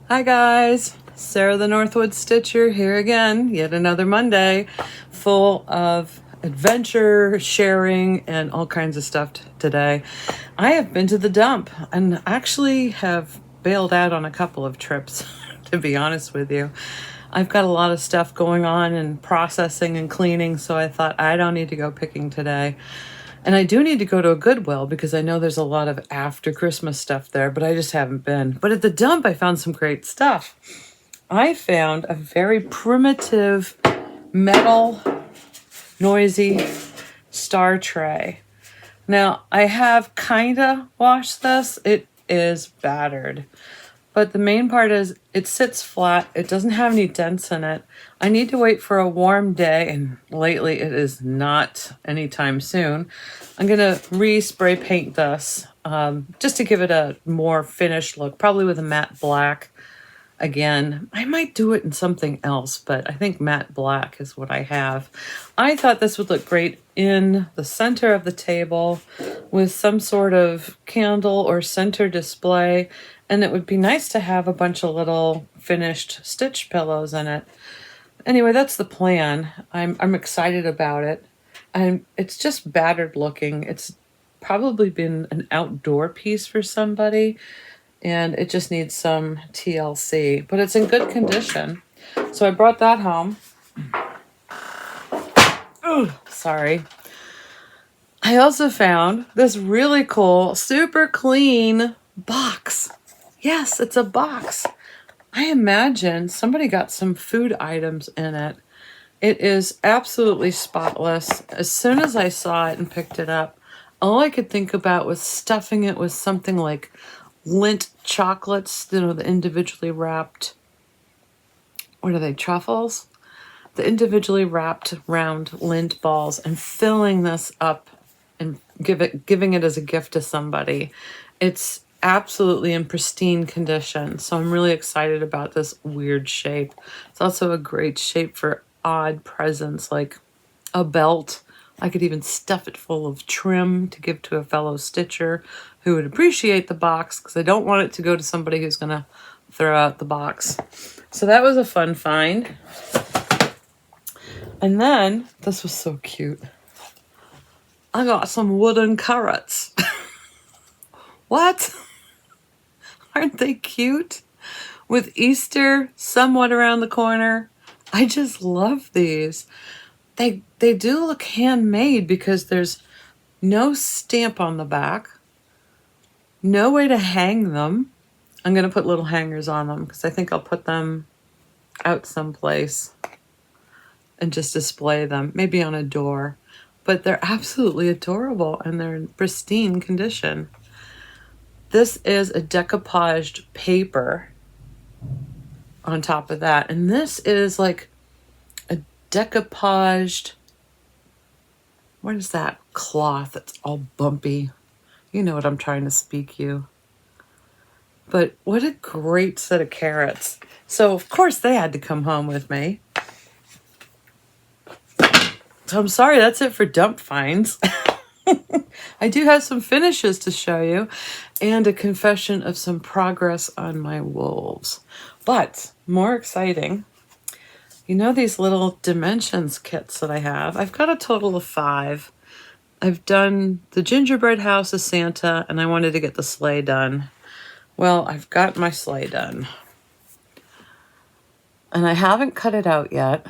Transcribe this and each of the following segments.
Hi guys, Sarah the Northwoods Stitcher here again, yet another Monday full of adventure, sharing, and all kinds of stuff today. I have been to the dump and actually have bailed out on a couple of trips, to be honest with you. I've got a lot of stuff going on and processing and cleaning, so I thought I don't need to go picking today. And I do need to go to a Goodwill because I know there's a lot of after Christmas stuff there, but I just haven't been. But at the dump, I found some great stuff. I found a very primitive metal, noisy star tray. Now, I have kind of washed this. It is battered. But the main part is it sits flat. It doesn't have any dents in it. I need to wait for a warm day, and lately it is not anytime soon. I'm going to re-spray paint this just to give it a more finished look, probably with a matte black again. I might do it in something else, but I think matte black is what I have. I thought this would look great in the center of the table with some sort of candle or center display. And it would be nice to have a bunch of little finished stitch pillows in it. Anyway, that's the plan. I'm excited about it. And it's just battered looking. It's probably been an outdoor piece for somebody. And it just needs some TLC. But it's in good condition. So I brought that home. Oh, sorry. I also found this really cool, super clean box. Yes, it's a box. I imagine somebody got some food items in it. It is absolutely spotless. As soon as I saw it and picked it up, all I could think about was stuffing it with something like Lindt chocolates, the individually wrapped, what are they, truffles? The individually wrapped round Lindt balls, and filling this up and giving it as a gift to somebody. It's absolutely in pristine condition, so I'm really excited about this weird shape. It's also a great shape for odd presents like a belt. I could even stuff it full of trim to give to a fellow stitcher who would appreciate the box, because I don't want it to go to somebody who's going to throw out the box. So that was a fun find. And then, this was so cute, I got some wooden carrots. What? Aren't they cute? With Easter somewhat around the corner. I just love these. They do look handmade because there's no stamp on the back. No way to hang them. I'm going to put little hangers on them because I think I'll put them out someplace and just display them. Maybe on a door. But they're absolutely adorable and they're in pristine condition. This is a decoupaged paper on top of that. And this is like a decoupaged, what is that? Cloth that's all bumpy. You know what I'm trying to speak you. But what a great set of carrots. So of course they had to come home with me. So I'm sorry, that's it for dump finds. I do have some finishes to show you and a confession of some progress on my wolves. But more exciting, you know these little dimensions kits that I have? I've got a total of 5. I've done the gingerbread house of Santa, and I wanted to get the sleigh done. Well, I've got my sleigh done. And I haven't cut it out yet.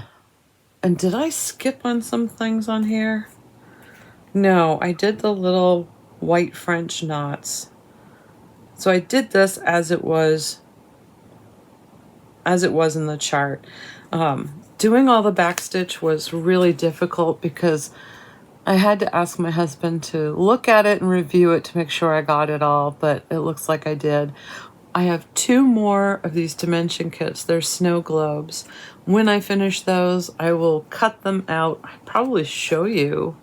And did I skip on some things on here? No, I did the little white French knots. So I did this as it was in the chart. Doing all the backstitch was really difficult because I had to ask my husband to look at it and review it to make sure I got it all, but it looks like I did. I have 2 more of these dimension kits. They're snow globes. When I finish those, I will cut them out. I'll probably show you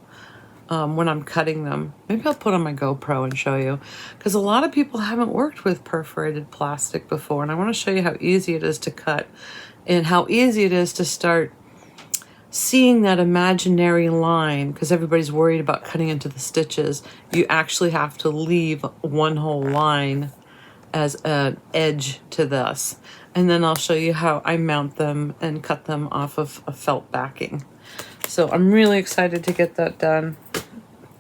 when I'm cutting them. Maybe I'll put on my GoPro and show you, because a lot of people haven't worked with perforated plastic before, and I want to show you how easy it is to cut and how easy it is to start seeing that imaginary line, because everybody's worried about cutting into the stitches. You actually have to leave one whole line as an edge to this. and then I'll show you how I mount them and cut them off of a felt backing. So I'm really excited to get that done.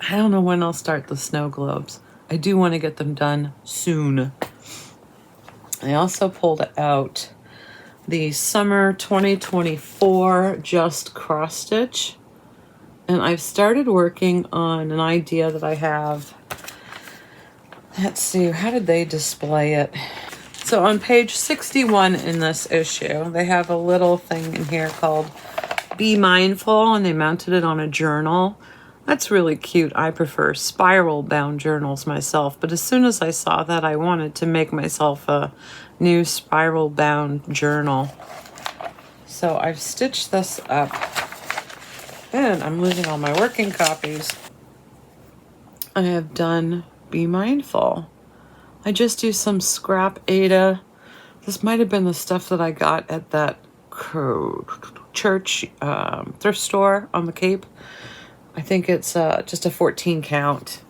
I don't know when I'll start the snow globes. I do want to get them done soon. I also pulled out the summer 2024 just cross stitch, and I've started working on an idea that I have. Let's see, how did they display it? So on page 61 in this issue, they have a little thing in here called Be Mindful, and they mounted it on a journal. That's really cute. I prefer spiral bound journals myself, but as soon as I saw that, I wanted to make myself a new spiral bound journal. So I've stitched this up, and I'm losing all my working copies. I have done Be Mindful. I just used some scrap Ada. This might have been the stuff that I got at that church thrift store on the Cape. I think it's just a 14 count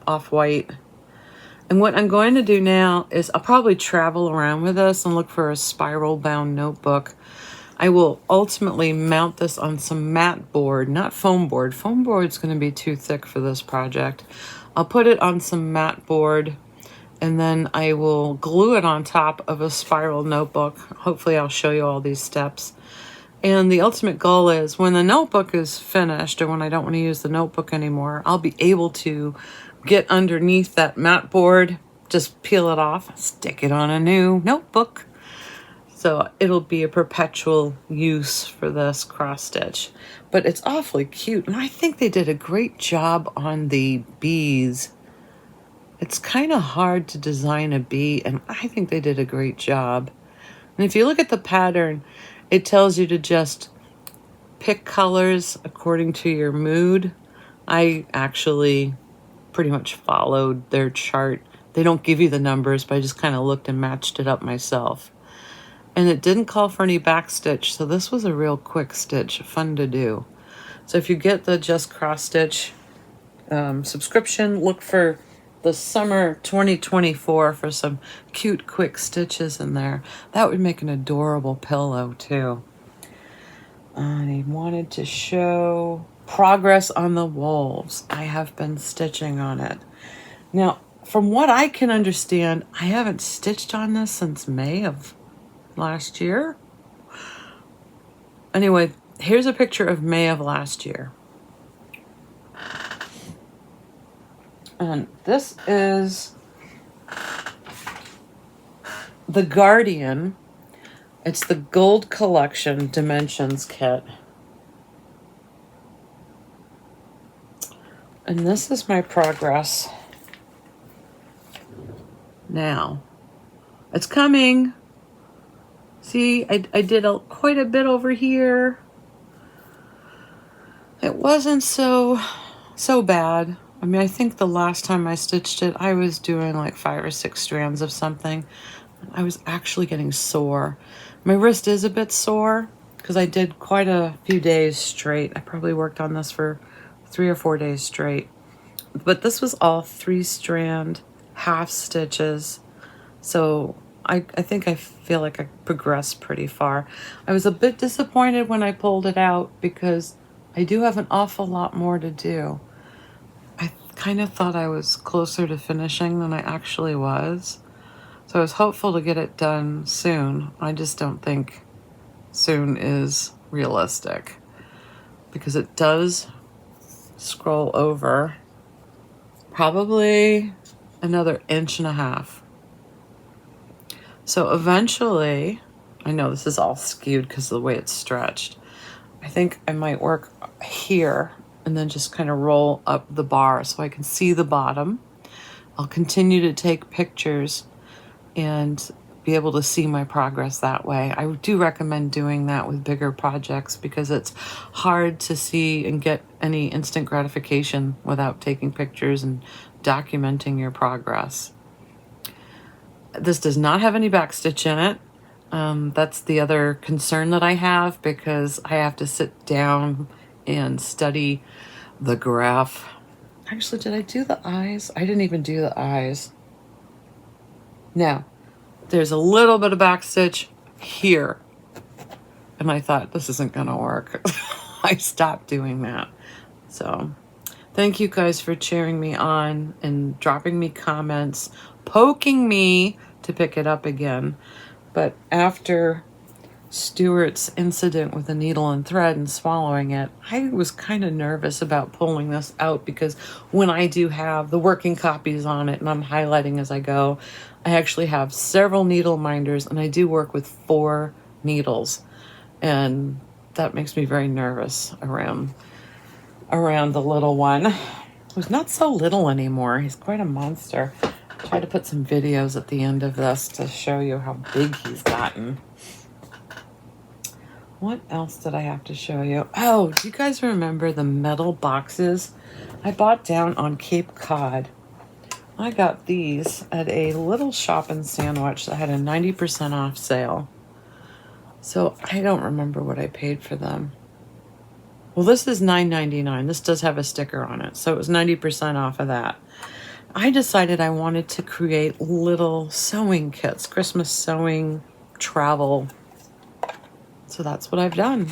off-white. And what I'm going to do now is I'll probably travel around with this and look for a spiral bound notebook. I will ultimately mount this on some mat board, not foam board. Foam board's going to be too thick for this project. I'll put it on some mat board, and then I will glue it on top of a spiral notebook. Hopefully I'll show you all these steps. And the ultimate goal is when the notebook is finished, or when I don't want to use the notebook anymore, I'll be able to get underneath that mat board, just peel it off, stick it on a new notebook. So it'll be a perpetual use for this cross stitch. But it's awfully cute, and I think they did a great job on the bees. It's kind of hard to design a bee, and I think they did a great job. And if you look at the pattern, it tells you to just pick colors according to your mood. I actually pretty much followed their chart. They don't give you the numbers, but I just kind of looked and matched it up myself. And it didn't call for any back stitch, so this was a real quick stitch, fun to do. So if you get the Just Cross Stitch subscription, look for the summer 2024 for some cute quick stitches in there. That would make an adorable pillow too. I wanted to show progress on the wolves. I have been stitching on it. Now, from what I can understand, I haven't stitched on this since May of last year. Anyway, here's a picture of May of last year. And this is the Guardian. It's the Gold Collection Dimensions kit. And this is my progress. Now, it's coming. See, I did quite a bit over here. It wasn't so bad. I mean, I think the last time I stitched it, I was doing like 5 or 6 strands of something. I was actually getting sore. My wrist is a bit sore because I did quite a few days straight. I probably worked on this for 3 or 4 days straight. But this was all 3-strand half stitches. So I think I feel like I progressed pretty far. I was a bit disappointed when I pulled it out because I do have an awful lot more to do. I kind of thought I was closer to finishing than I actually was. So I was hopeful to get it done soon. I just don't think soon is realistic because it does scroll over probably another 1.5 inches. So eventually, I know this is all skewed because of the way it's stretched. I think I might work here and then just kind of roll up the bar so I can see the bottom. I'll continue to take pictures and be able to see my progress that way. I do recommend doing that with bigger projects because it's hard to see and get any instant gratification without taking pictures and documenting your progress. This does not have any backstitch in it. That's the other concern that I have because I have to sit down and study the graph. Actually, did I do the eyes? I didn't even do the eyes. Now, there's a little bit of backstitch here. And I thought, this isn't gonna work. I stopped doing that. So thank you guys for cheering me on and dropping me comments, poking me to pick it up again. But after Stuart's incident with the needle and thread and swallowing it, I was kind of nervous about pulling this out, because when I do have the working copies on it and I'm highlighting as I go, I actually have several needle minders, and I do work with 4 needles, and that makes me very nervous around the little one, who's not so little anymore. He's quite a monster. I'll try to put some videos at the end of this to show you how big he's gotten. What else did I have to show you? Oh, do you guys remember the metal boxes I bought down on Cape Cod? I got these at a little shop in Sandwich that had a 90% off sale. So I don't remember what I paid for them. Well, this is $9.99. This does have a sticker on it, so it was 90% off of that. I decided I wanted to create little sewing kits, Christmas sewing travel. So that's what I've done.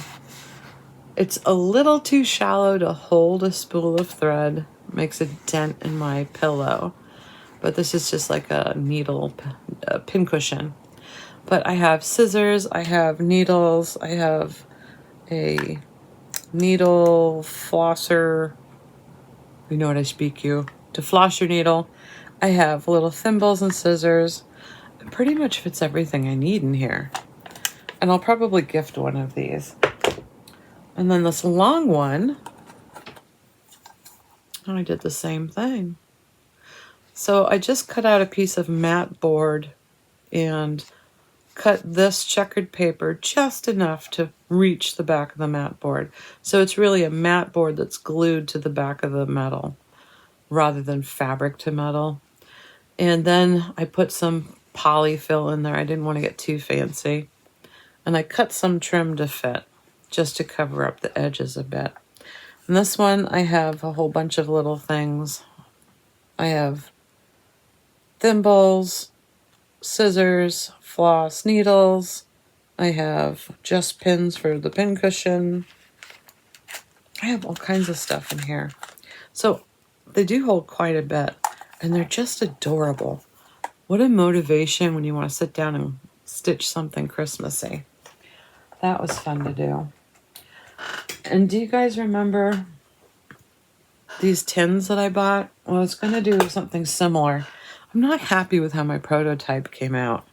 It's a little too shallow to hold a spool of thread. Makes a dent in my pillow. But this is just like a needle pincushion. But I have scissors, I have needles, I have a needle flosser. You know what I speak you. To floss your needle. I have little thimbles and scissors. It pretty much fits everything I need in here. And I'll probably gift one of these. And then this long one, I did the same thing. So I just cut out a piece of mat board and cut this checkered paper just enough to reach the back of the mat board. So it's really a mat board that's glued to the back of the metal rather than fabric to metal. And then I put some polyfill in there. I didn't want to get too fancy. And I cut some trim to fit, just to cover up the edges a bit. And this one, I have a whole bunch of little things. I have thimbles, scissors, floss, needles. I have just pins for the pin cushion. I have all kinds of stuff in here. So they do hold quite a bit, and they're just adorable. What a motivation when you want to sit down and stitch something Christmassy. That was fun to do. And do you guys remember these tins that I bought? Well, I was going to do something similar. I'm not happy with how my prototype came out.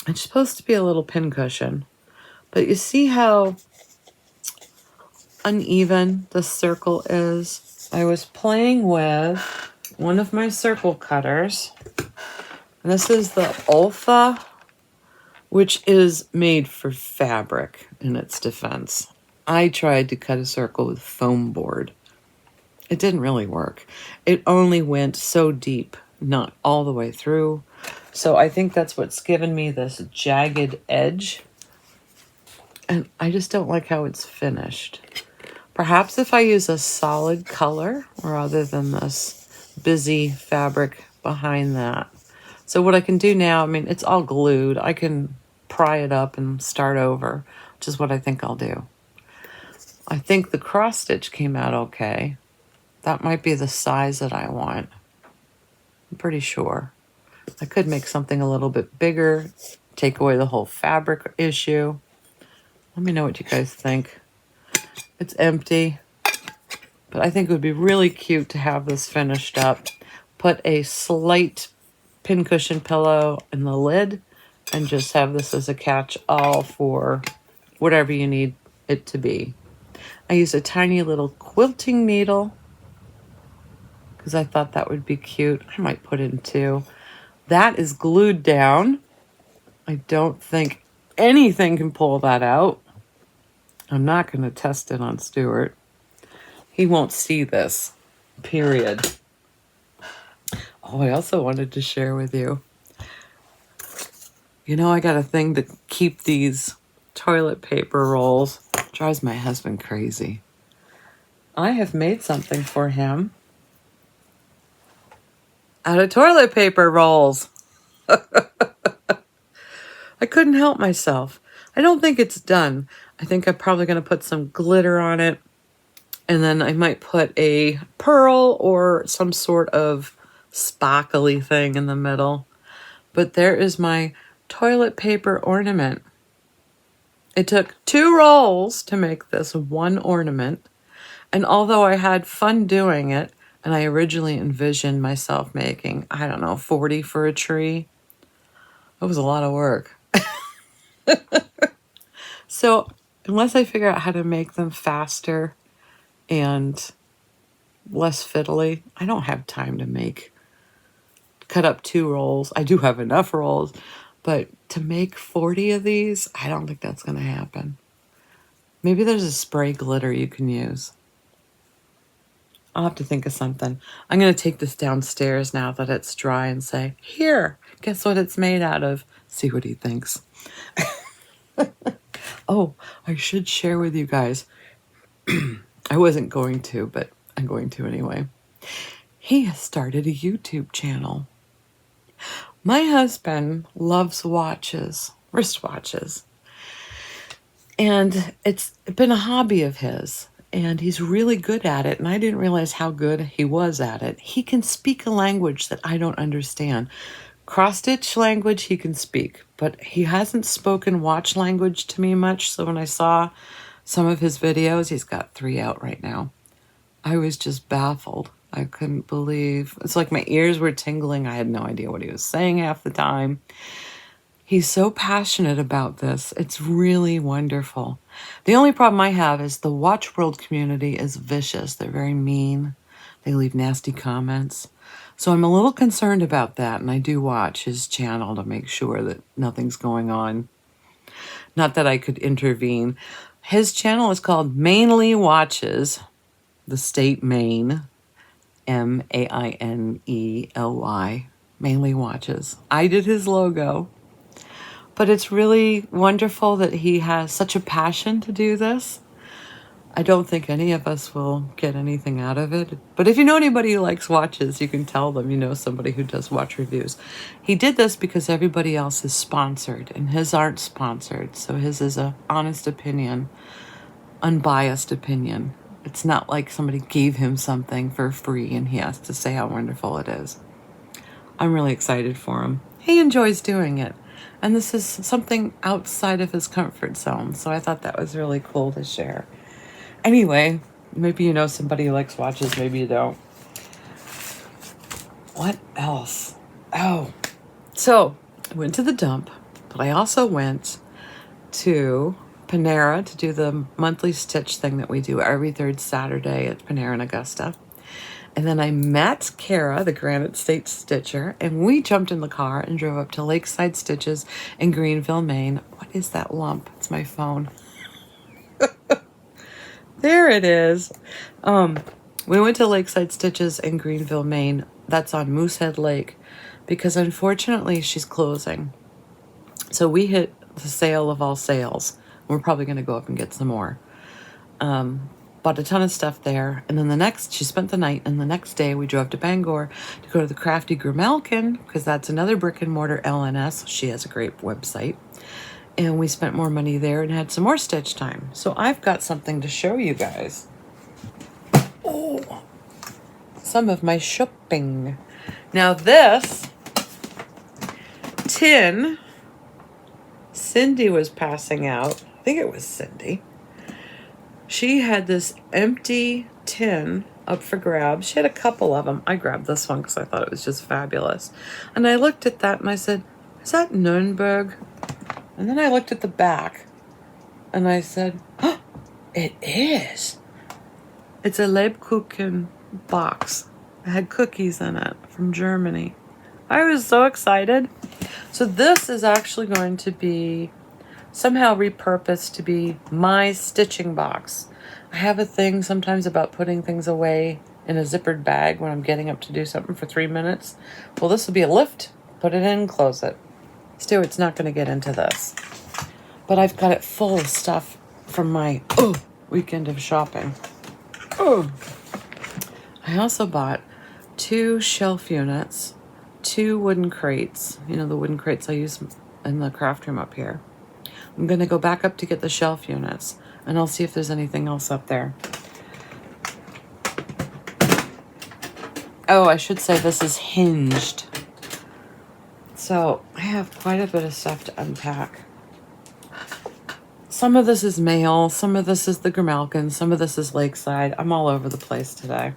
It's supposed to be a little pin cushion. But you see how uneven the circle is? I was playing with one of my circle cutters. And this is the Olfa, which is made for fabric in its defense. I tried to cut a circle with foam board. It didn't really work. It only went so deep, not all the way through. So I think that's what's given me this jagged edge. And I just don't like how it's finished. Perhaps if I use a solid color rather than this busy fabric behind that. So what I can do now, I mean, it's all glued. I can pry it up and start over, which is what I think I'll do. I think the cross stitch came out okay. That might be the size that I want. I'm pretty sure. I could make something a little bit bigger, take away the whole fabric issue. Let me know what you guys think. It's empty, but I think it would be really cute to have this finished up. Put a slight pincushion pillow in the lid and just have this as a catch-all for whatever you need it to be. I used a tiny little quilting needle because I thought that would be cute. I might put in 2. That is glued down. I don't think anything can pull that out. I'm not going to test it on Stuart. He won't see this, period. Oh, I also wanted to share with you. You know, I got a thing to keep these toilet paper rolls. It drives my husband crazy. I have made something for him out of toilet paper rolls. I couldn't help myself. I don't think it's done. I think I'm probably going to put some glitter on it. And then I might put a pearl or some sort of sparkly thing in the middle. But there is my toilet paper ornament. It took 2 rolls to make this one ornament. And although I had fun doing it, and I originally envisioned myself making, I don't know, 40 for a tree, it was a lot of work. So unless I figure out how to make them faster and less fiddly, I don't have time to cut up 2 rolls. I do have enough rolls, but to make 40 of these, I don't think that's going to happen. Maybe there's a spray glitter you can use. I'll have to think of something. I'm going to take this downstairs now that it's dry and say, here, guess what it's made out of? See what he thinks. Oh, I should share with you guys. I wasn't going to, but I'm going to anyway. He has started a YouTube channel. My husband loves watches, wristwatches. And it's been a hobby of his. And he's really good at it. And I didn't realize how good he was at it. He can speak a language that I don't understand. Cross-stitch language he can speak, but he hasn't spoken watch language to me much. So when I saw some of his videos, he's got 3 out right now, I was just baffled. I couldn't believe. It's like my ears were tingling. I had no idea what he was saying half the time. He's so passionate about this. It's really wonderful. The only problem I have is the watch world community is vicious. They're very mean. They leave nasty comments. So I'm a little concerned about that, and I do watch his channel to make sure that nothing's going on. Not that I could intervene. His channel is called Mainly Watches, the state Maine, Mainely, Mainly Watches. I did his logo. But it's really wonderful that he has such a passion to do this. I don't think any of us will get anything out of it. But if you know anybody who likes watches, you can tell them you know somebody who does watch reviews. He did this because everybody else is sponsored, and his aren't sponsored. So his is an honest opinion, unbiased opinion. It's not like somebody gave him something for free and he has to say how wonderful it is. I'm really excited for him. He enjoys doing it. And this is something outside of his comfort zone. So I thought that was really cool to share. Anyway, maybe you know somebody who likes watches, maybe you don't. What else? Oh, so I went to the dump, but I also went to Panera to do the monthly stitch thing that we do every 3rd Saturday at Panera in Augusta. And then I met Kara, the Granite State Stitcher, and we jumped in the car and drove up to Lakeside Stitches in Greenville, Maine. What is that lump? It's my phone. There it is. We went to Lakeside Stitches in Greenville, Maine. That's on Moosehead Lake because unfortunately she's closing. So we hit the sale of all sales. We're probably going to go up and get some more. Bought a ton of stuff there. And then she spent the night, and the next day we drove to Bangor to go to the Crafty Grimalkin because that's another brick and mortar LNS. She has a great website. And we spent more money there and had some more stitch time. So I've got something to show you guys. Oh, some of my shopping. Now this tin, Cindy was passing out. I think it was Cindy. She had this empty tin up for grabs. She had a couple of them. I grabbed this one because I thought it was just fabulous. And I looked at that and I said, is that Nuremberg? And then I looked at the back and I said, oh, it is. It's a Lebkuchen box. It had cookies in it from Germany. I was so excited. So this is actually going to be somehow repurposed to be my stitching box. I have a thing sometimes about putting things away in a zippered bag when I'm getting up to do something for 3 minutes. Well, this will be a lift. Put it in, close it. Stuart's not going to get into this. But I've got it full of stuff from my weekend of shopping. I also bought 2 shelf units, 2 wooden crates. You know, the wooden crates I use in the craft room up here. I'm going to go back up to get the shelf units, and I'll see if there's anything else up there. Oh, I should say this is hinged. So I have quite a bit of stuff to unpack. Some of this is mail, some of this is the Grimalkin, some of this is Lakeside. I'm all over the place today.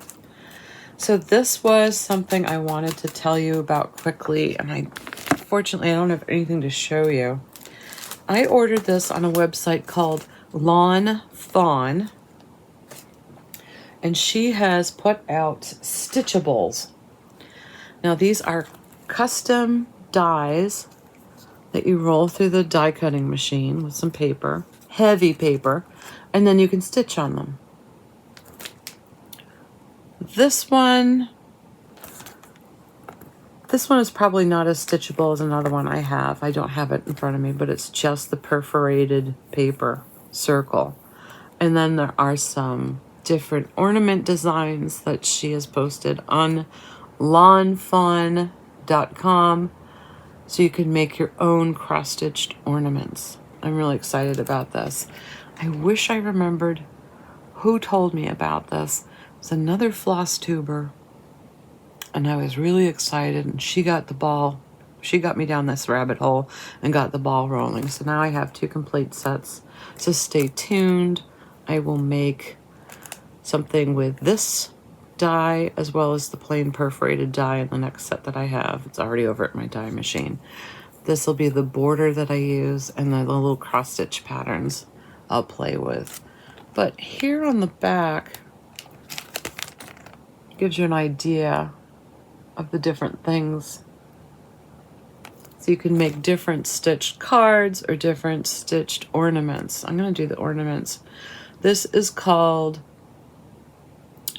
So this was something I wanted to tell you about quickly, and fortunately I don't have anything to show you. I ordered this on a website called Lawn Fawn, and she has put out Stitchables. Now these are custom dies that you roll through the die cutting machine with some paper, heavy paper, and then you can stitch on them. This one is probably not as stitchable as another one I have. I don't have it in front of me, but it's just the perforated paper circle. And then there are some different ornament designs that she has posted on lawnfawn.com, so you can make your own cross-stitched ornaments. I'm really excited about this. I wish I remembered who told me about this. It's another floss tuber, and I was really excited, and she got me down this rabbit hole and got the ball rolling. So now I have 2 complete sets. So stay tuned. I will make something with this die as well as the plain perforated die in the next set that I have. It's already over at my die machine. This will be the border that I use, and the little cross stitch patterns I'll play with. But here on the back gives you an idea of the different things. So you can make different stitched cards or different stitched ornaments. I'm going to do the ornaments. This is called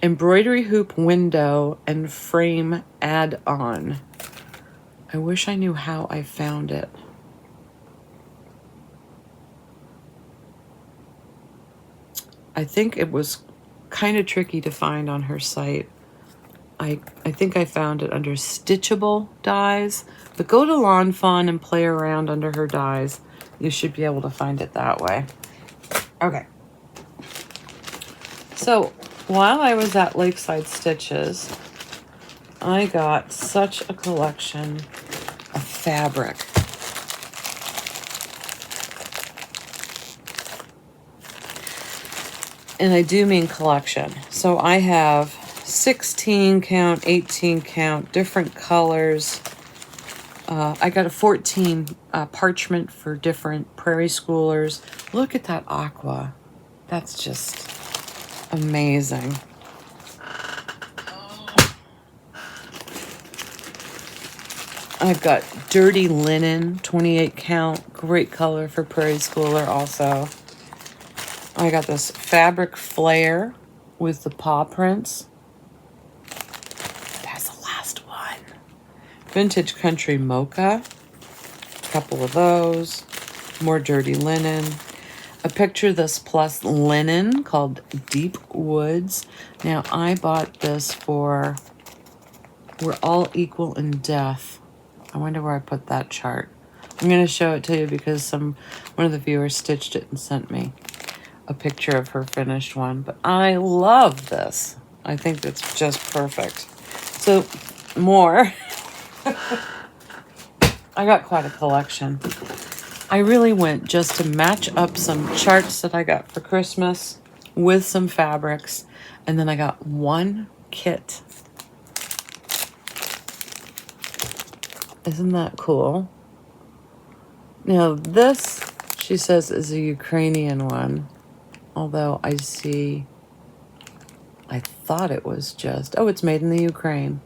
Embroidery Hoop Window and Frame Add-on. I wish I knew how I found it. I think it was kind of tricky to find on her site. I think I found it under Stitchable dies, but go to Lawn Fawn and play around under her dies. You should be able to find it that way. Okay. So while I was at Lakeside Stitches, I got such a collection of fabric. And I do mean collection. So I have 16 count, 18 count, different colors. I got a 14 parchment for different prairie schoolers. Look at that aqua. That's just amazing. I've got dirty linen, 28 count, great color for prairie schooler also. I got this fabric flare with the paw prints. That's the last one. Vintage country mocha, a couple of those, more dirty linen. A picture of this plus linen called Deep Woods. Now I bought this for We're All Equal in Death. I wonder where I put that chart. I'm going to show it to you because one of the viewers stitched it and sent me a picture of her finished one. But I love this. I think it's just perfect. So more. I got quite a collection. I really went just to match up some charts that I got for Christmas with some fabrics. And then I got one kit. Isn't that cool? Now this, she says, is a Ukrainian one. Although I thought it was just, it's made in the Ukraine.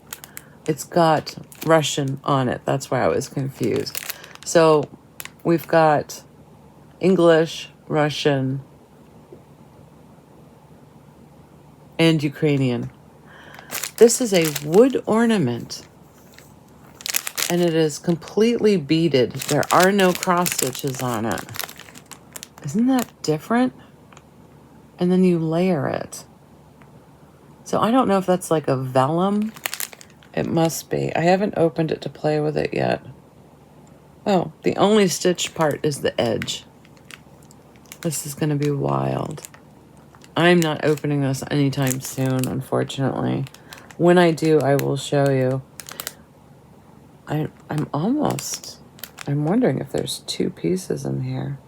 It's got Russian on it. That's why I was confused. So we've got English, Russian, and Ukrainian. This is a wood ornament, and it is completely beaded. There are no cross stitches on it. Isn't that different? And then you layer it. So I don't know if that's like a vellum. It must be. I haven't opened it to play with it yet. Oh, the only stitch part is the edge. This is going to be wild. I'm not opening this anytime soon, unfortunately. When I do, I will show you. I'm wondering if there's 2 pieces in here.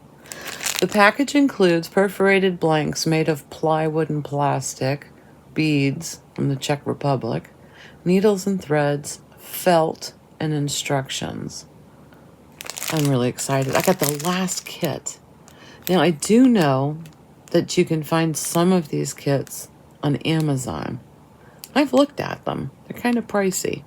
The package includes perforated blanks made of plywood and plastic, beads from the Czech Republic, needles and threads, felt, and instructions. I'm really excited. I got the last kit. Now, I do know that you can find some of these kits on Amazon. I've looked at them. They're kind of pricey.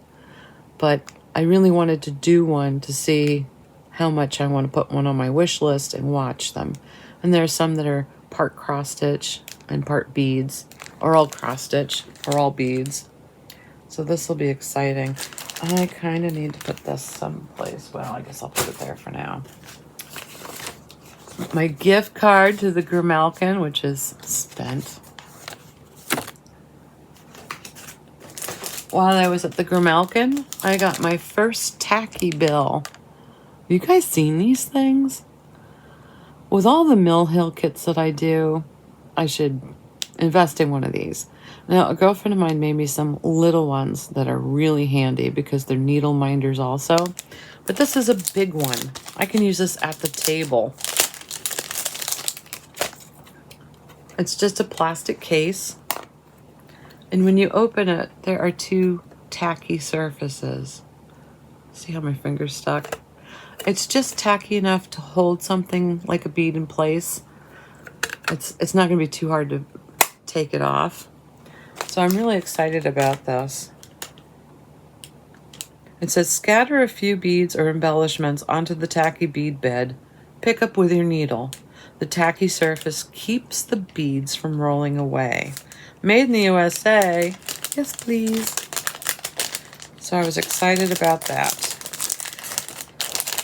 But I really wanted to do one to see how much I want to put one on my wish list and watch them. And there are some that are part cross stitch and part beads, or all cross stitch or all beads. So this will be exciting. I kind of need to put this someplace. Well, I guess I'll put it there for now. My gift card to the Grimalkin, which is spent. While I was at the Grimalkin, I got my first Tacky bill. Have you guys seen these things? With all the Mill Hill kits that I do, I should invest in one of these. Now, a girlfriend of mine made me some little ones that are really handy because they're needle minders also. But this is a big one. I can use this at the table. It's just a plastic case. And when you open it, there are 2 tacky surfaces. See how my finger's stuck? It's just tacky enough to hold something like a bead in place. It's not going to be too hard to take it off. So I'm really excited about this. It says, scatter a few beads or embellishments onto the tacky bead bed. Pick up with your needle. The tacky surface keeps the beads from rolling away. Made in the USA. Yes, please. So I was excited about that.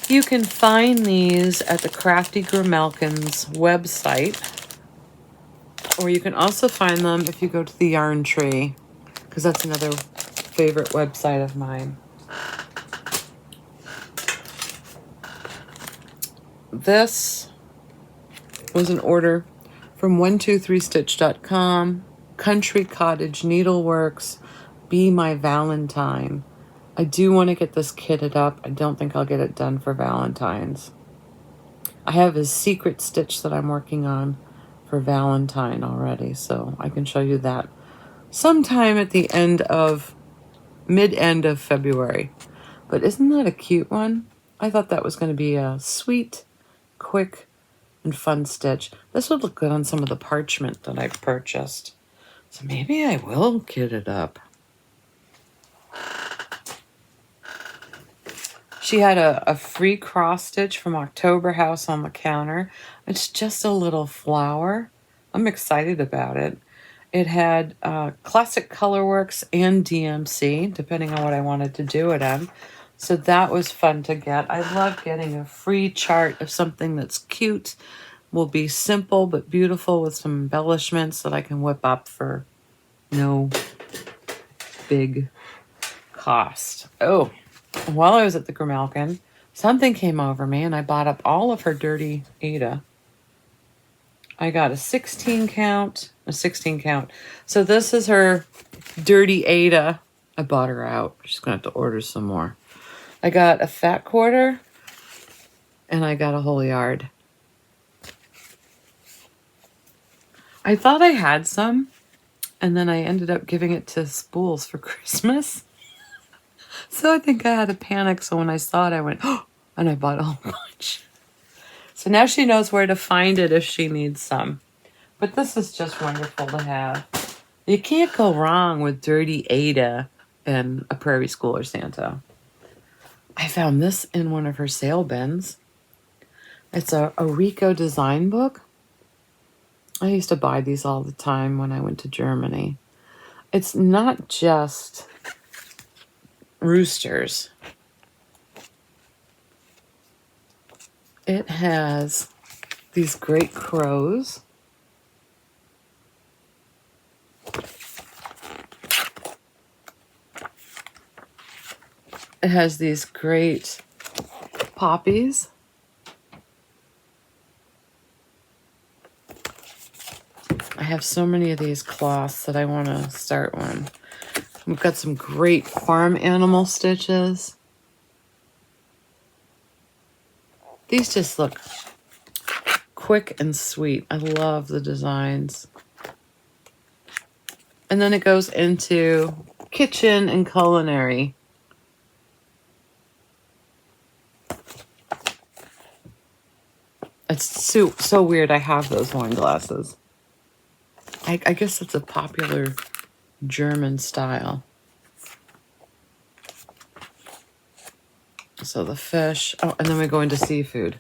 You can find these at the Crafty Grimalkin's website. Or you can also find them if you go to the Yarn Tree, because that's another favorite website of mine. This was an order from 123stitch.com, Country Cottage Needleworks, Be My Valentine. I do want to get this kitted up. I don't think I'll get it done for Valentine's. I have a secret stitch that I'm working on for Valentine already, so I can show you that sometime at the mid-end of February. But isn't that a cute one? I thought that was going to be a sweet, quick, and fun stitch. This would look good on some of the parchment that I purchased. So maybe I will kit it up. She had a free cross stitch from October House on the counter. It's just a little flower. I'm excited about it. It had Classic Colorworks and DMC, depending on what I wanted to do it in. So that was fun to get. I love getting a free chart of something that's cute, will be simple but beautiful with some embellishments that I can whip up for no big cost. Oh, while I was at the Grimalkin, something came over me and I bought up all of her Dirty Ada. I got a 16 count. So this is her Dirty Ada. I bought her out. She's going to have to order some more. I got a fat quarter and I got a whole yard. I thought I had some and then I ended up giving it to Spools for Christmas. So I think I had a panic. So when I saw it, I went, oh, and I bought a whole bunch. So now she knows where to find it if she needs some. But this is just wonderful to have. You can't go wrong with Dirty Ada and a Prairie School or Santa. I found this in one of her sale bins. It's a Rico design book. I used to buy these all the time when I went to Germany. It's not just roosters. It has these great crows. It has these great poppies. I have so many of these cloths that I want to start one. We've got some great farm animal stitches. These just look quick and sweet. I love the designs. And then it goes into kitchen and culinary. It's so weird I have those wine glasses. I guess it's a popular German style. So the fish. Oh, and then we go into seafood.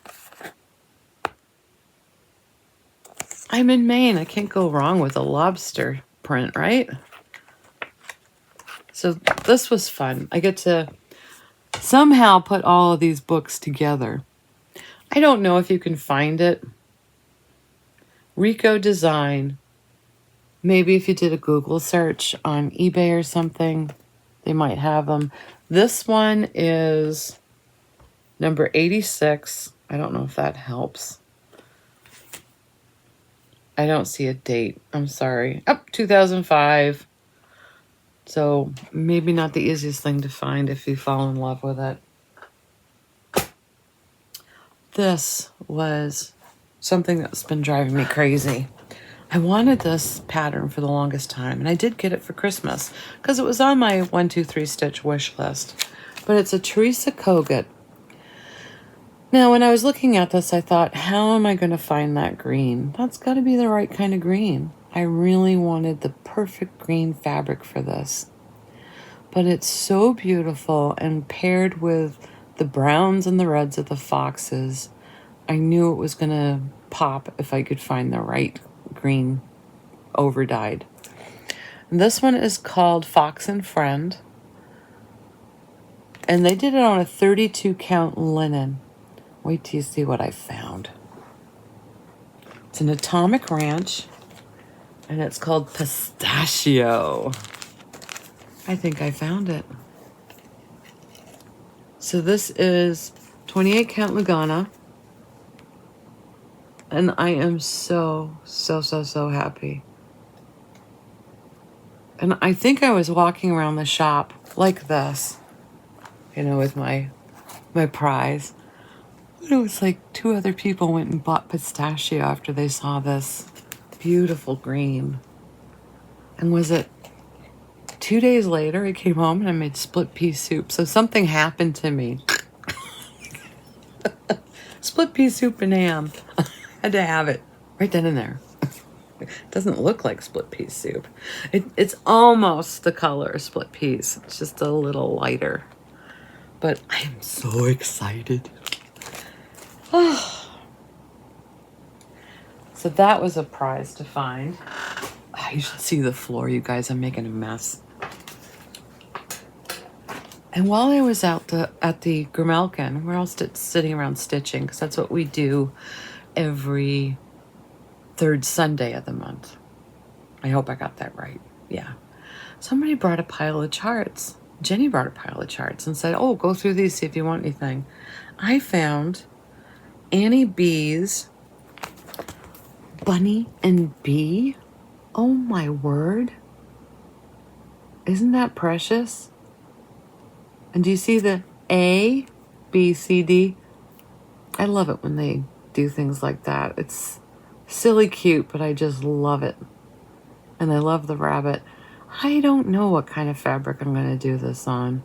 I'm in Maine. I can't go wrong with a lobster print, right? So this was fun. I get to somehow put all of these books together. I don't know if you can find it. Rico Design. Maybe if you did a Google search on eBay or something, they might have them. This one is number 86. I don't know if that helps. I don't see a date. I'm sorry. Oh, 2005. So maybe not the easiest thing to find if you fall in love with it. This was something that's been driving me crazy. I wanted this pattern for the longest time, and I did get it for Christmas because it was on my 1-2-3 stitch wish list. But it's a Teresa Kogut. Now, when I was looking at this, I thought, how am I going to find that green? That's got to be the right kind of green. I really wanted the perfect green fabric for this. But it's so beautiful, and paired with the browns and the reds of the foxes, I knew it was going to pop if I could find the right green overdyed. And this one is called Fox and Friend. And they did it on a 32 count linen. Wait till you see what I found. It's an Atomic Ranch, and it's called Pistachio. I think I found it. So this is 28 count Lagana. And I am so happy. And I think I was walking around the shop like this, you know, with my prize. It was like 2 other people went and bought pistachio after they saw this beautiful green. And was it 2 days later I came home and I made split pea soup. So something happened to me. Split pea soup and ham. Had to have it right then and there. It doesn't look like split pea soup. It's almost the color of split peas. It's just a little lighter. But I am so excited. So that was a prize to find. You should see the floor, you guys. I'm making a mess. And while I was out at the Grimalkin, we're all sitting around stitching, because that's what we do every 3rd Sunday of the month. I hope I got that right. Yeah. Somebody brought a pile of charts. Jenny brought a pile of charts and said, oh, go through these, see if you want anything. I found Annie B's Bunny and Bee. Oh my word. Isn't that precious? And do you see the A, B, C, D? I love it when they do things like that. It's silly cute, but I just love it. And I love the rabbit. I don't know what kind of fabric I'm going to do this on.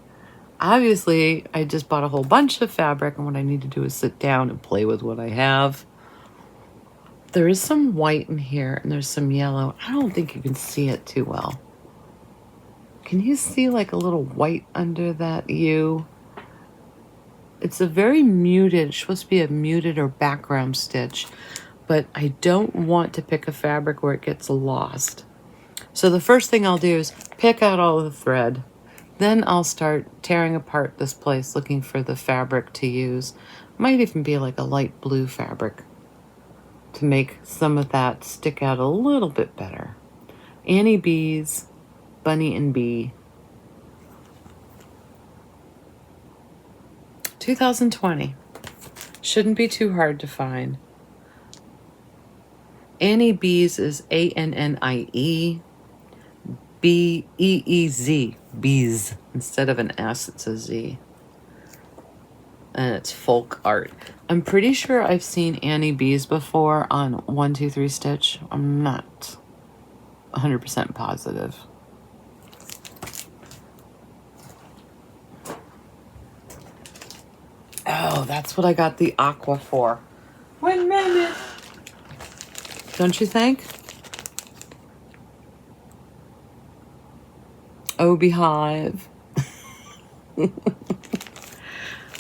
Obviously, I just bought a whole bunch of fabric, and what I need to do is sit down and play with what I have. There is some white in here, and there's some yellow. I don't think you can see it too well. Can you see like a little white under that U? It's a very muted, it's supposed to be a muted or background stitch, but I don't want to pick a fabric where it gets lost. So the first thing I'll do is pick out all the thread. Then I'll start tearing apart this place, looking for the fabric to use. Might even be like a light blue fabric to make some of that stick out a little bit better. Annie B's Bunny and Bee. 2020. Shouldn't be too hard to find. Annie Bees is Annie Beez. Bees. Instead of an S, it's a Z. And it's folk art. I'm pretty sure I've seen Annie Bees before on 123 Stitch. I'm not 100% positive. Oh, that's what I got the aqua for. 1 minute. Don't you think? Oh, Beehive.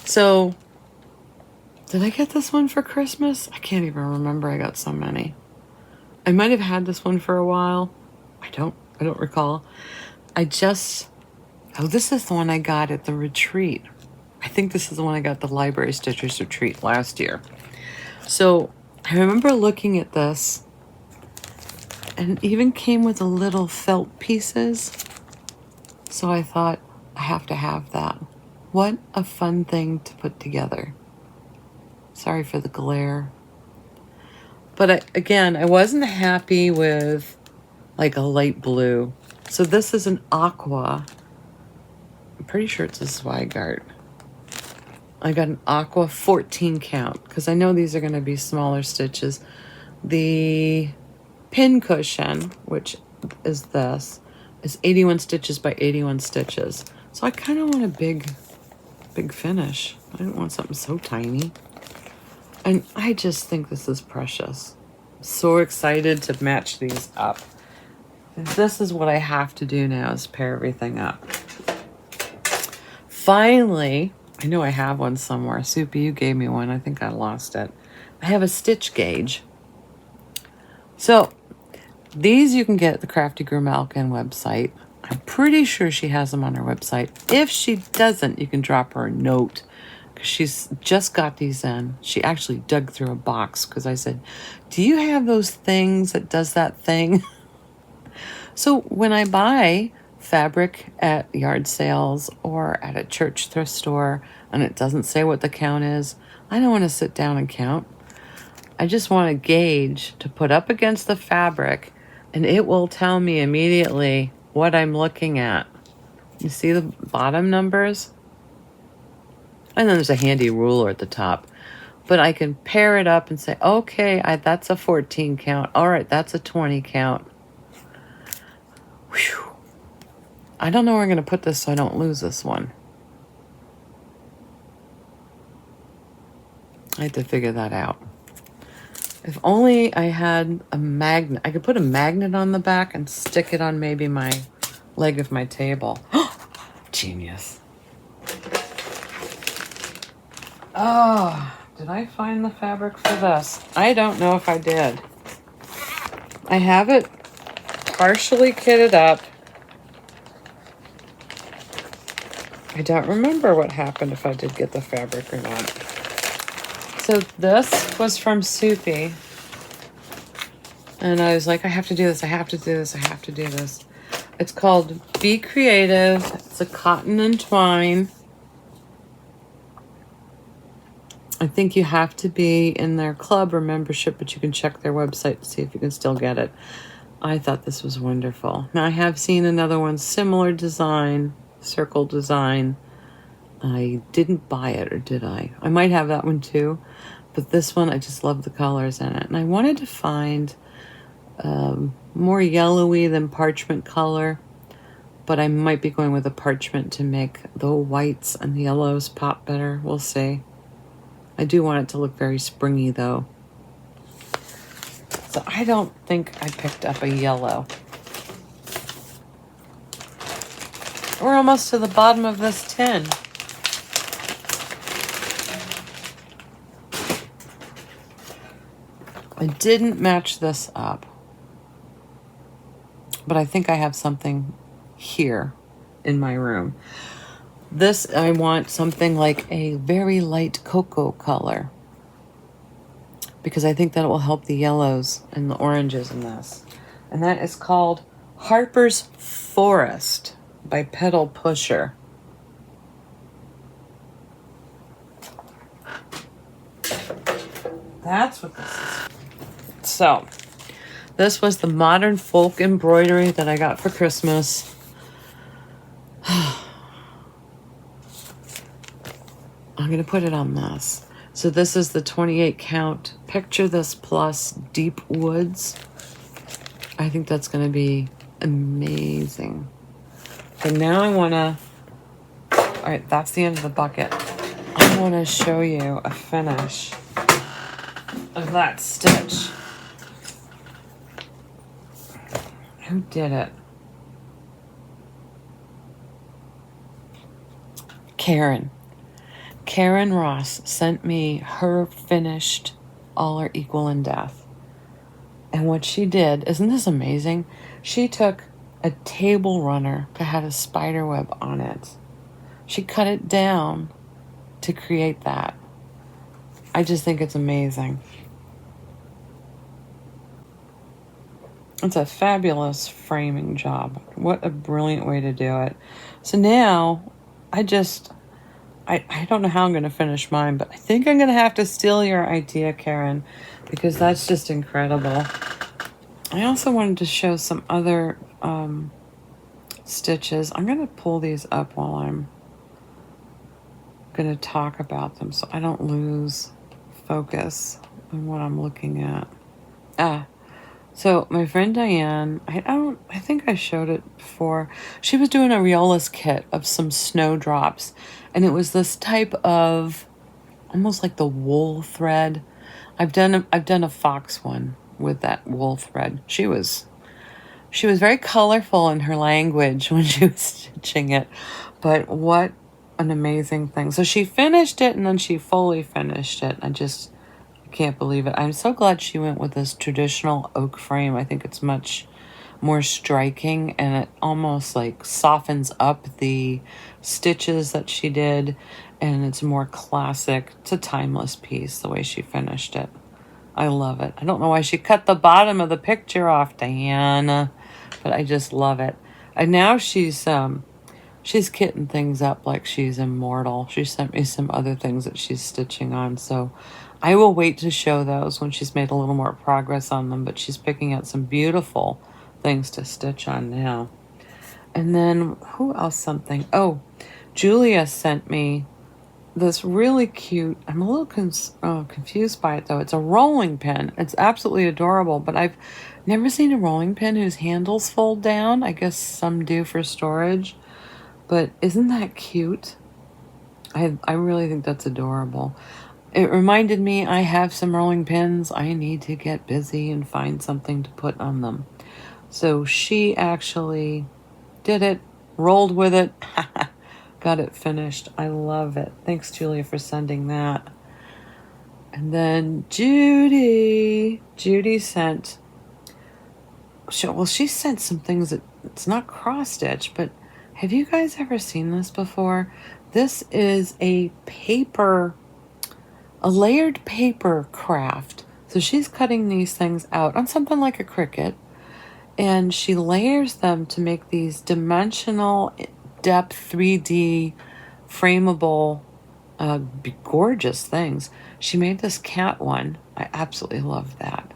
So, did I get this one for Christmas? I can't even remember. I got so many. I might have had this one for a while. I don't recall. Oh, this is the one I got at the retreat. I think this is the one I got at the Library Stitchers retreat last year. So I remember looking at this, and it even came with a little felt pieces. So I thought, I have to have that. What a fun thing to put together. Sorry for the glare. But I wasn't happy with like a light blue. So this is an aqua. I'm pretty sure it's a Zweigart. I got an aqua 14 count because I know these are going to be smaller stitches. The pin cushion, which is this, is 81 stitches by 81 stitches. So I kind of want a big finish. I don't want something so tiny. And I just think this is precious. So excited to match these up. This is what I have to do now, is pair everything up. Finally, I know I have one somewhere. Soupy, you gave me one. I think I lost it. I have a stitch gauge. So these you can get at the Crafty Grimalkin website. I'm pretty sure she has them on her website. If she doesn't, you can drop her a note, because she's just got these in. She actually dug through a box because I said, do you have those things that does that thing? So when I buy fabric at yard sales or at a church thrift store and it doesn't say what the count is, I don't want to sit down and count. I just want a gauge to put up against the fabric, and it will tell me immediately what I'm looking at. You see the bottom numbers? And then there's a handy ruler at the top. But I can pair it up and say, okay, that's a 14 count. All right, that's a 20 count. Whew. I don't know where I'm going to put this so I don't lose this one. I had to figure that out. If only I had a magnet. I could put a magnet on the back and stick it on maybe my leg of my table. Genius. Oh, did I find the fabric for this? I don't know if I did. I have it partially kitted up. I don't remember what happened if I did get the fabric or not. So this was from Soupy. And I was like, I have to do this, I have to do this, I have to do this. It's called Be Creative. It's a cotton and twine. I think you have to be in their club or membership, but you can check their website to see if you can still get it. I thought this was wonderful. Now I have seen another one, similar design, circle design. I didn't buy it, or did I? I might have that one too. But this one, I just love the colors in it. And I wanted to find more yellowy than parchment color. But I might be going with a parchment to make the whites and the yellows pop better. We'll see. I do want it to look very springy though. So I don't think I picked up a yellow. We're almost to the bottom of this tin. I didn't match this up, but I think I have something here in my room. This, I want something like a very light cocoa color, because I think that will help the yellows and the oranges in this. And that is called Harper's Forest by Pedal Pusher. That's what this is. So, this was the modern folk embroidery that I got for Christmas. I'm going to put it on this. So this is the 28 count. Picture this plus deep woods. I think that's going to be amazing. So now I want to, all right, that's the end of the bucket. I want to show you a finish of that stitch. Who did it? Karen. Karen Ross sent me her finished All Are Equal in Death. And what she did, isn't this amazing? She took a table runner that had a spider web on it. She cut it down to create that. I just think it's amazing. It's a fabulous framing job. What a brilliant way to do it. So now I don't know how I'm going to finish mine, but I think I'm going to have to steal your idea, Karen, because that's just incredible. I also wanted to show some other stitches. I'm going to pull these up while I'm going to talk about them so I don't lose focus on what I'm looking at. So my friend Diane, I think I showed it before. She was doing a Riola's kit of some snowdrops, and it was this type of almost like the wool thread. I've done a fox one with that wool thread. She was very colorful in her language when she was stitching it, but what an amazing thing. So she finished it and then she fully finished it. I can't believe it. I'm so glad she went with this traditional oak frame. I think it's much more striking, and it almost like softens up the stitches that she did, and it's more classic. It's a timeless piece the way she finished it. I love it. I don't know why she cut the bottom of the picture off, Diana, but I just love it. And now she's kitting things up like she's immortal. She sent me some other things that she's stitching on, so I will wait to show those when she's made a little more progress on them, but she's picking out some beautiful things to stitch on now. And then, who else something? Oh, Julia sent me this really cute, I'm a little confused by it though. It's a rolling pin. It's absolutely adorable, but I've never seen a rolling pin whose handles fold down. I guess some do for storage, but isn't that cute? I really think that's adorable. It reminded me I have some rolling pins. I need to get busy and find something to put on them. So she actually did it, rolled with it, got it finished. I love it. Thanks, Julia, for sending that. And then Judy sent, she sent some things that it's not cross stitch, but have you guys ever seen this before? This is a layered paper craft. So she's cutting these things out on something like a Cricut, and she layers them to make these dimensional depth 3D frameable gorgeous things. She made this cat one. I absolutely love that.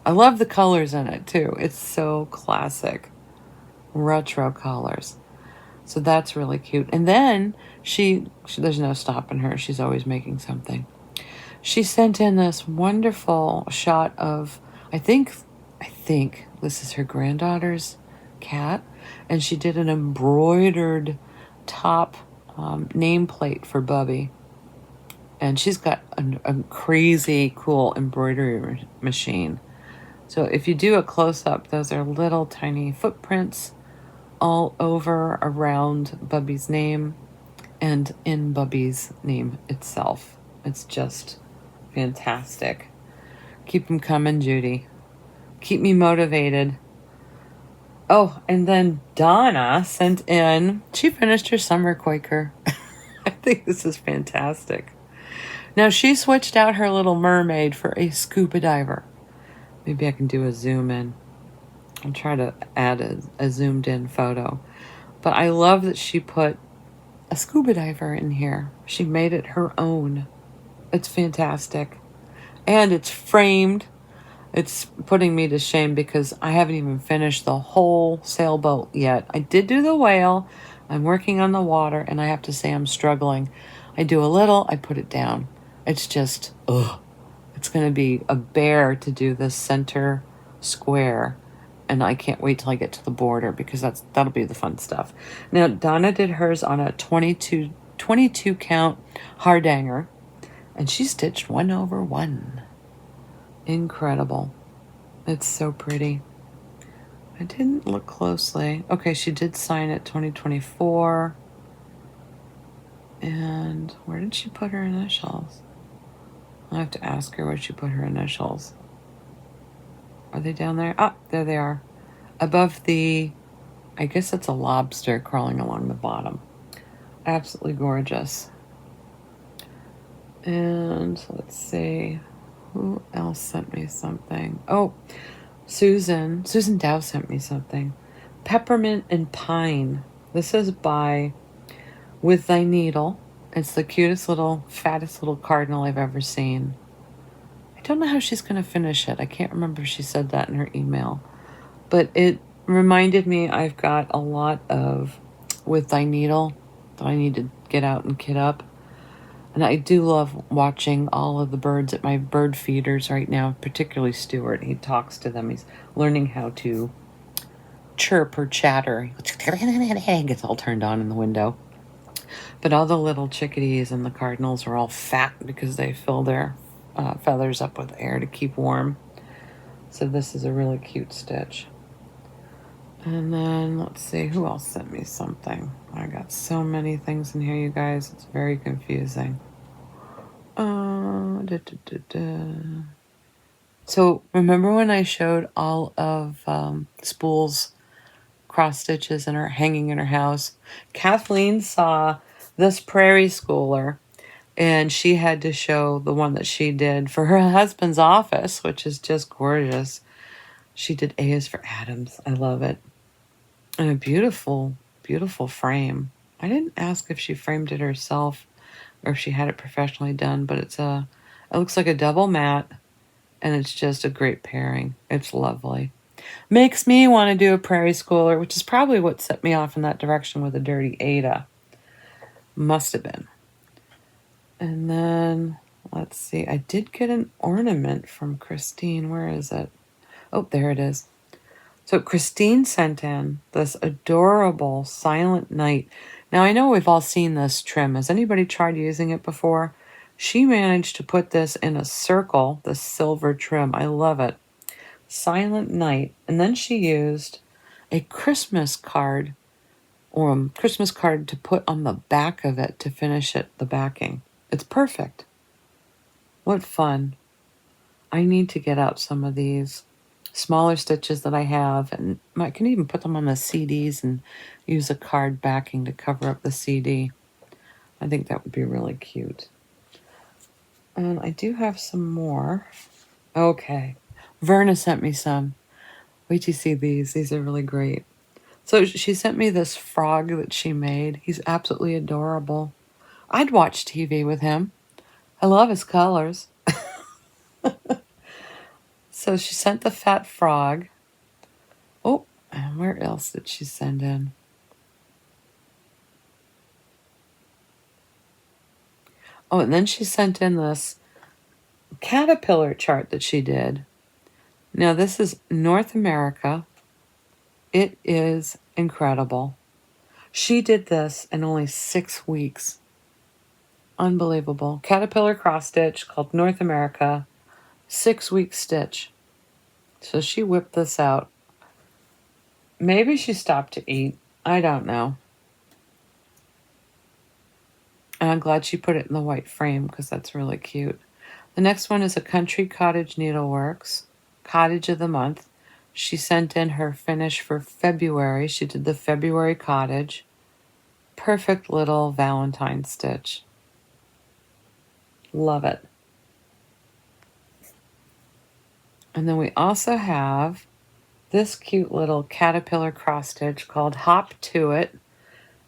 I love the colors in it too. It's so classic retro colors. So that's really cute. And then she there's no stopping her. She's always making something. She sent in this wonderful shot of, I think this is her granddaughter's cat, and she did an embroidered top nameplate for Bubby. And she's got a crazy cool embroidery machine. So if you do a close-up, those are little tiny footprints all over around Bubby's name and in Bubby's name itself. It's just fantastic. Keep them coming, Judy. Keep me motivated. Oh, and then Donna sent in, she finished her summer Quaker. I think this is fantastic. Now she switched out her little mermaid for a scuba diver. Maybe I can do a zoom in. I'll try to add a zoomed in photo. But I love that she put a scuba diver in here. She made it her own. It's fantastic. And it's framed. It's putting me to shame because I haven't even finished the whole sailboat yet. I did do the whale. I'm working on the water, and I have to say I'm struggling. I do a little, I put it down. It's just, ugh. It's going to be a bear to do this center square, and I can't wait till I get to the border because that'll be the fun stuff. Now, Donna did hers on a 22 count hardanger, and she stitched 1/1. Incredible. It's so pretty. I didn't look closely. Okay, she did sign it 2024. And where did she put her initials? I'll have to ask her where she put her initials. Are they down there? Ah, there they are. Above the, I guess it's a lobster crawling along the bottom. Absolutely gorgeous. And let's see, who else sent me something? Oh, Susan Dow sent me something. Peppermint and Pine. This is by With Thy Needle. It's the cutest little, fattest little cardinal I've ever seen. I don't know how she's going to finish it. I can't remember if she said that in her email. But it reminded me I've got a lot of With Thy Needle that I need to get out and kit up. And I do love watching all of the birds at my bird feeders right now, particularly Stuart. He talks to them. He's learning how to chirp or chatter. He gets all turned on in the window. But all the little chickadees and the cardinals are all fat because they fill their feathers up with air to keep warm. So this is a really cute stitch. And then let's see, who else sent me something? I got so many things in here, you guys. It's very confusing. So remember when I showed all of Spool's cross stitches in her hanging in her house? Kathleen saw this Prairie Schooler, and she had to show the one that she did for her husband's office, which is just gorgeous. She did A is for Adams. I love it. And a beautiful, beautiful frame. I didn't ask if she framed it herself or if she had it professionally done, but it looks like a double matte, and it's just a great pairing. It's lovely. Makes me want to do a Prairie Schooler, which is probably what set me off in that direction with a Dirty Ada. Must have been. And then, let's see, I did get an ornament from Christine. Where is it? Oh, there it is. So Christine sent in this adorable Silent Night. Now, I know we've all seen this trim. Has anybody tried using it before? She managed to put this in a circle, the silver trim. I love it. Silent Night. And then she used a Christmas card, or a Christmas card to put on the back of it to finish it, the backing. It's perfect. What fun. I need to get out some of these smaller stitches that I have, and I can even put them on the CDs and use a card backing to cover up the CD. I think that would be really cute. And I do have some more. Okay. Verna sent me some. Wait till you see these. These are really great. So she sent me this frog that she made. He's absolutely adorable. I'd watch TV with him. I love his colors. So she sent the fat frog. Oh, and where else did she send in? Oh, and then she sent in this caterpillar chart that she did. Now, this is North America. It is incredible. She did this in only 6 weeks. Unbelievable. Caterpillar cross stitch called North America. 6-week stitch. So she whipped this out. Maybe she stopped to eat. I don't know. And I'm glad she put it in the white frame because that's really cute. The next one is a Country Cottage Needleworks. Cottage of the Month. She sent in her finish for February. She did the February cottage. Perfect little Valentine stitch. Love it. And then we also have this cute little caterpillar cross stitch called Hop to It.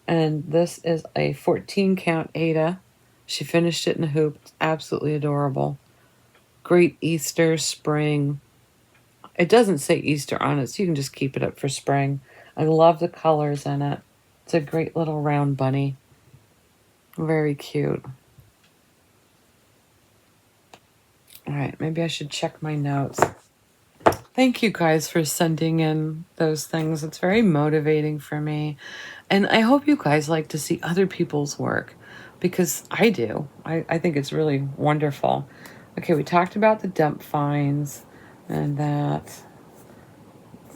And this is a 14 count Ada. She finished it in a hoop. It's absolutely adorable. great Easter, spring. It doesn't say Easter on it, so you can just keep it up for spring. I love the colors in it. It's a great little round bunny. Very cute. All right, maybe I should check my notes. Thank you guys for sending in those things. It's very motivating for me. And I hope you guys like to see other people's work, because I do. I think it's really wonderful. Okay, we talked about the dump finds and that.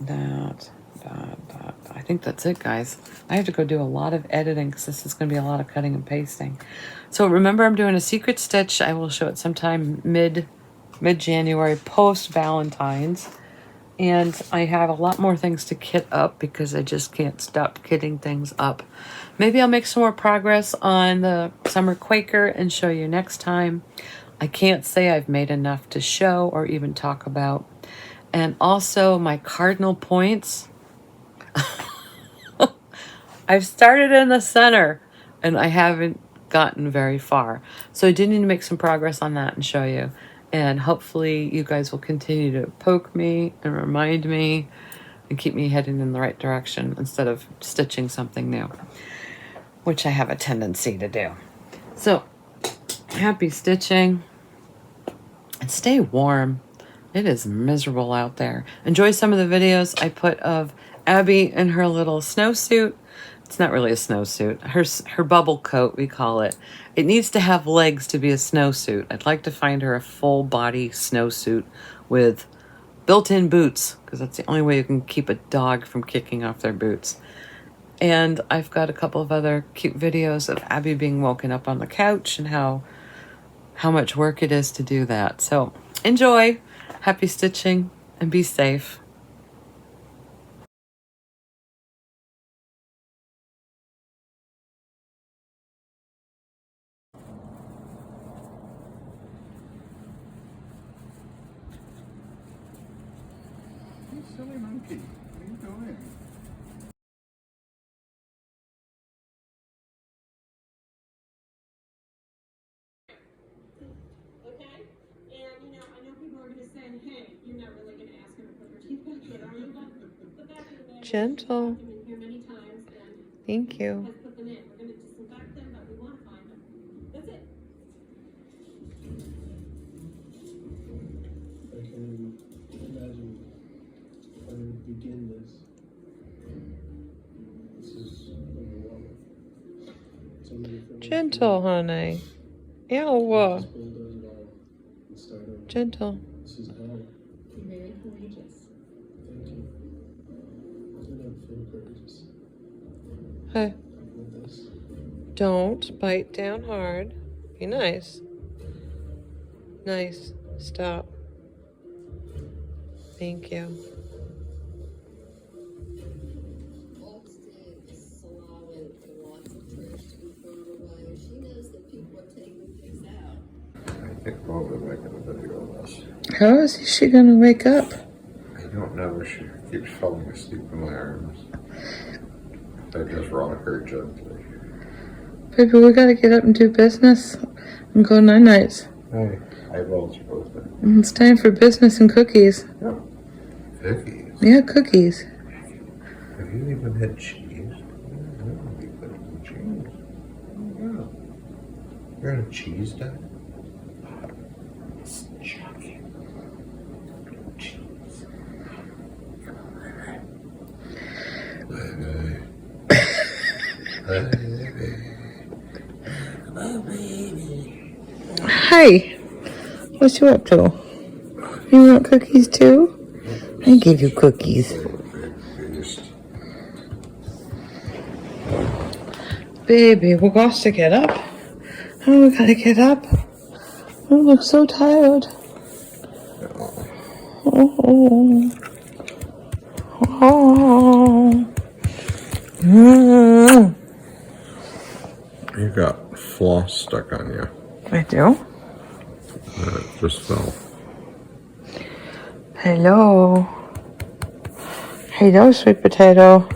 I think that's it, guys. I have to go do a lot of editing because this is going to be a lot of cutting and pasting. So remember, I'm doing a secret stitch. I will show it sometime mid-January, post-Valentine's. And I have a lot more things to kit up because I just can't stop kitting things up. Maybe I'll make some more progress on the Summer Quaker and show you next time. I can't say I've made enough to show or even talk about. And also my cardinal points. I've started in the center and I haven't gotten very far. So I do need to make some progress on that and show you. And hopefully you guys will continue to poke me and remind me and keep me heading in the right direction instead of stitching something new, which I have a tendency to do. So happy stitching and stay warm. It is miserable out there. Enjoy some of the videos I put of Abby in her little snowsuit. It's not really a snowsuit. Her bubble coat, we call it. It needs to have legs to be a snowsuit. I'd like to find her a full body snowsuit with built-in boots, because that's the only way you can keep a dog from kicking off their boots. And I've got a couple of other cute videos of Abby being woken up on the couch and how much work it is to do that. So enjoy, happy stitching, and be safe. Silly monkey, what are you doing? Okay? And, you know, I know people are going to say, hey, you're not really going to ask her to put her teeth back in, are you? But back in the day, Gentle. I've been here many times and Thank you. has put them in. We're going to disinfect them, but we want to find them. That's it. I can imagine how to begin this. This is overwhelming. So many things. Gentle, honey. Ew. Just bulldoze it all and start over. Gentle. This is hell. You're very courageous. Thank you. I don't feel courageous. Hey, With this. don't bite down hard. Be nice. Nice. Stop. Thank you. FLOSSTUBE is allowing lots of trash to be thrown away. She knows that people are taking things out. I think Mom was making a video of this. How is she going to wake up? I don't know, she keeps falling asleep in my arms. I just rock her gently. Baby, we got to get up and do business and go night-nights. Hey, eyeballs are both there. It's time for business and cookies. Yep. Cookies. Yeah, cookies. Have you even had cheese? No, you put some cheese. Oh, yeah. You're on a cheese diet? It's shocking. Cheese. Come on, baby. Baby. Oh, baby. Hi. What you up to? You want cookies too? I give you cookies. Baby, we got to get up. Oh, we gotta get up. I look so tired. Oh. Oh. Mm. You got floss stuck on you. I do? And it just fell. Hello. Hello, sweet potato.